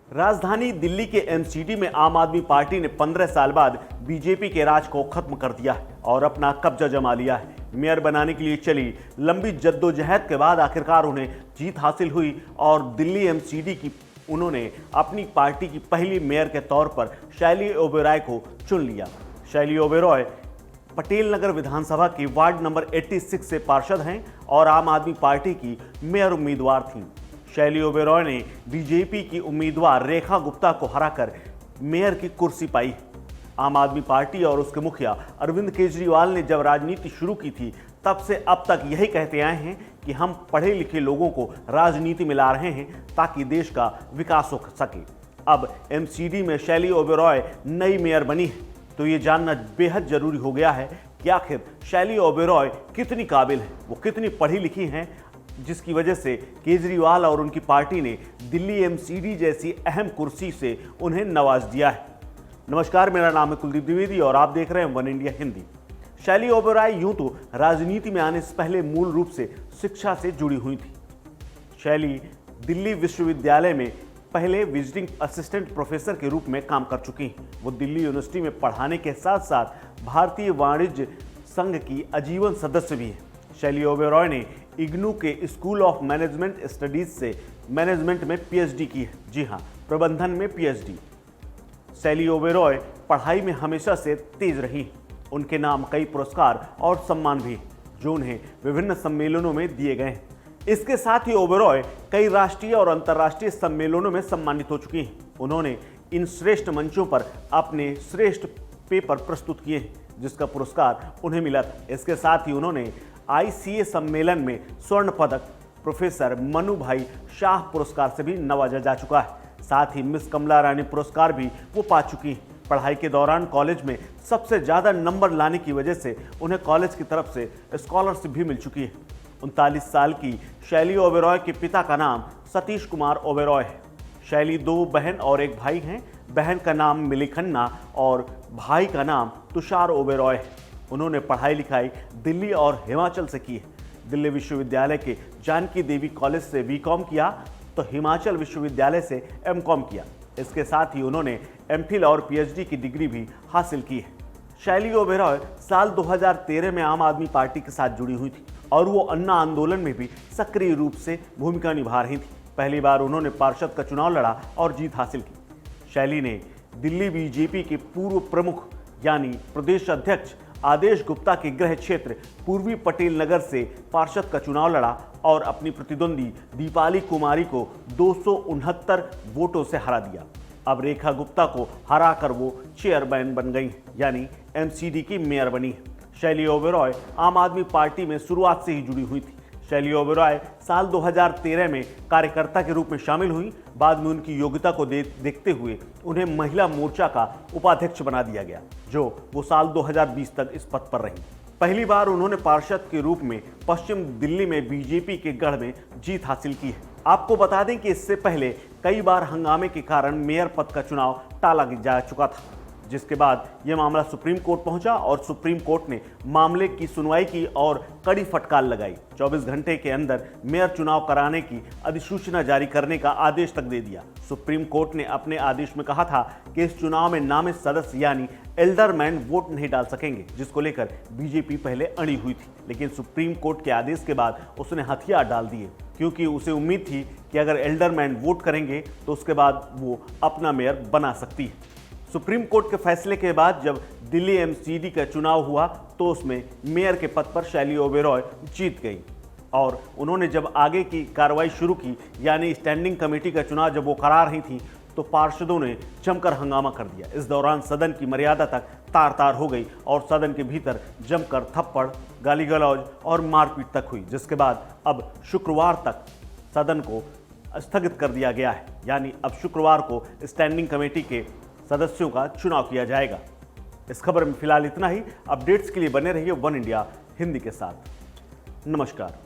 राजधानी दिल्ली के एमसीडी में आम आदमी पार्टी ने 15 साल बाद बीजेपी के राज को खत्म कर दिया है और अपना कब्जा जमा लिया है। मेयर बनाने के लिए चली लंबी जद्दोजहद के बाद आखिरकार उन्हें जीत हासिल हुई और दिल्ली एमसीडी की उन्होंने अपनी पार्टी की पहली मेयर के तौर पर शैली ओबेरॉय को चुन लिया। शैली ओबेरॉय पटेल नगर विधानसभा की वार्ड नंबर 86 से पार्षद हैं और आम आदमी पार्टी की मेयर उम्मीदवार थीं। शैली ओबेरॉय ने बीजेपी की उम्मीदवार रेखा गुप्ता को हराकर मेयर की कुर्सी पाई। आम आदमी पार्टी और उसके मुखिया अरविंद केजरीवाल ने जब राजनीति शुरू की थी तब से अब तक यही कहते आए हैं कि हम पढ़े लिखे लोगों को राजनीति में ला रहे हैं ताकि देश का विकास हो सके। अब एमसीडी में शैली ओबेरॉय नई मेयर बनी है तो ये जानना बेहद जरूरी हो गया है कि आखिर शैली ओबेरॉय कितनी काबिल है, वो कितनी पढ़ी लिखी हैं, जिसकी वजह से केजरीवाल और उनकी पार्टी ने दिल्ली एमसीडी जैसी अहम कुर्सी से उन्हें नवाज दिया है। नमस्कार, मेरा नाम है कुलदीप द्विवेदी और आप देख रहे हैं वन इंडिया हिंदी। शैली ओबेरॉय यूं तो राजनीति में आने से पहले मूल रूप से शिक्षा से जुड़ी हुई थी। शैली दिल्ली विश्वविद्यालय में पहले विजिटिंग असिस्टेंट प्रोफेसर के रूप में काम कर चुकी हैं। वो दिल्ली यूनिवर्सिटी में पढ़ाने के साथ साथ भारतीय वाणिज्य संघ की आजीवन सदस्य भी हैं। शैली ओबेरॉय ने इग्नू के स्कूल ऑफ मैनेजमेंट स्टडीज से मैनेजमेंट में पीएचडी की है। जी हाँ, प्रबंधन में पीएचडी। शैली ओबेरॉय पढ़ाई में हमेशा से तेज रही। उनके नाम कई पुरस्कार और सम्मान भी जो उन्हें विभिन्न सम्मेलनों में दिए गए हैं। इसके साथ ही ओबेरॉय कई राष्ट्रीय और अंतर्राष्ट्रीय सम्मेलनों में सम्मानित हो चुकी हैं। उन्होंने इन श्रेष्ठ मंचों पर अपने श्रेष्ठ पेपर प्रस्तुत किए हैं जिसका पुरस्कार उन्हें मिला था। इसके साथ ही उन्होंने आईसीए सम्मेलन में स्वर्ण पदक प्रोफेसर मनु भाई शाह पुरस्कार से भी नवाजा जा चुका है। साथ ही मिस कमला रानी पुरस्कार भी वो पा चुकी हैं। पढ़ाई के दौरान कॉलेज में सबसे ज़्यादा नंबर लाने की वजह से उन्हें कॉलेज की तरफ से स्कॉलरशिप भी मिल चुकी है। 39 साल की शैली ओबेरॉय के पिता का नाम सतीश कुमार ओबेरॉय है। शैली 2 बहन और 1 भाई हैं। बहन का नाम मिली खन्ना और भाई का नाम तुषार ओबेरॉय है। उन्होंने पढ़ाई लिखाई दिल्ली और हिमाचल से की है। दिल्ली विश्वविद्यालय के जानकी देवी कॉलेज से बीकॉम किया तो हिमाचल विश्वविद्यालय से एमकॉम किया। इसके साथ ही उन्होंने एमफिल और पीएचडी की डिग्री भी हासिल की है। शैली ओबेरॉय साल 2013 में आम आदमी पार्टी के साथ जुड़ी हुई थी और वो अन्ना आंदोलन में भी सक्रिय रूप से भूमिका निभा रही थी। पहली बार उन्होंने पार्षद का चुनाव लड़ा और जीत हासिल की। शैली ने दिल्ली बीजेपी के पूर्व प्रमुख यानी प्रदेश अध्यक्ष आदेश गुप्ता के गृह क्षेत्र पूर्वी पटेल नगर से पार्षद का चुनाव लड़ा और अपनी प्रतिद्वंदी दीपाली कुमारी को 269 वोटों से हरा दिया। अब रेखा गुप्ता को हराकर वो चेयरमैन बन गई यानी एमसीडी की मेयर बनी है। शैली ओबेरॉय आम आदमी पार्टी में शुरुआत से ही जुड़ी हुई थी। शैली ओबेरॉय साल 2013 में कार्यकर्ता के रूप में शामिल हुई। बाद में उनकी योग्यता को देखते हुए उन्हें महिला मोर्चा का उपाध्यक्ष बना दिया गया जो वो साल 2020 तक इस पद पर रही। पहली बार उन्होंने पार्षद के रूप में पश्चिम दिल्ली में बीजेपी के गढ़ में जीत हासिल की है। आपको बता दें कि इससे पहले कई बार हंगामे के कारण मेयर पद का चुनाव टाला जा चुका था, जिसके बाद यह मामला सुप्रीम कोर्ट पहुंचा और सुप्रीम कोर्ट ने मामले की सुनवाई की और कड़ी फटकार लगाई। 24 घंटे के अंदर मेयर चुनाव कराने की अधिसूचना जारी करने का आदेश तक दे दिया। सुप्रीम कोर्ट ने अपने आदेश में कहा था कि इस चुनाव में नामित सदस्य यानी एल्डरमैन वोट नहीं डाल सकेंगे, जिसको लेकर बीजेपी पहले अड़ी हुई थी। लेकिन सुप्रीम कोर्ट के आदेश के बाद उसने हथियार डाल दिए क्योंकि उसे उम्मीद थी कि अगर एल्डरमैन वोट करेंगे तो उसके बाद वो अपना मेयर बना सकती है। सुप्रीम कोर्ट के फैसले के बाद जब दिल्ली एमसीडी का चुनाव हुआ तो उसमें मेयर के पद पर शैली ओबेरॉय जीत गई और उन्होंने जब आगे की कार्रवाई शुरू की यानी स्टैंडिंग कमेटी का चुनाव जब वो करा रही थी तो पार्षदों ने जमकर हंगामा कर दिया। इस दौरान सदन की मर्यादा तक तार-तार हो गई और सदन के भीतर जमकर थप्पड़, गाली गलौज और मारपीट तक हुई, जिसके बाद अब शुक्रवार तक सदन को स्थगित कर दिया गया है। यानी अब शुक्रवार को स्टैंडिंग कमेटी के सदस्यों का चुनाव किया जाएगा। इस खबर में फिलहाल इतना ही। अपडेट्स के लिए बने रहिए वन इंडिया हिंदी के साथ। नमस्कार।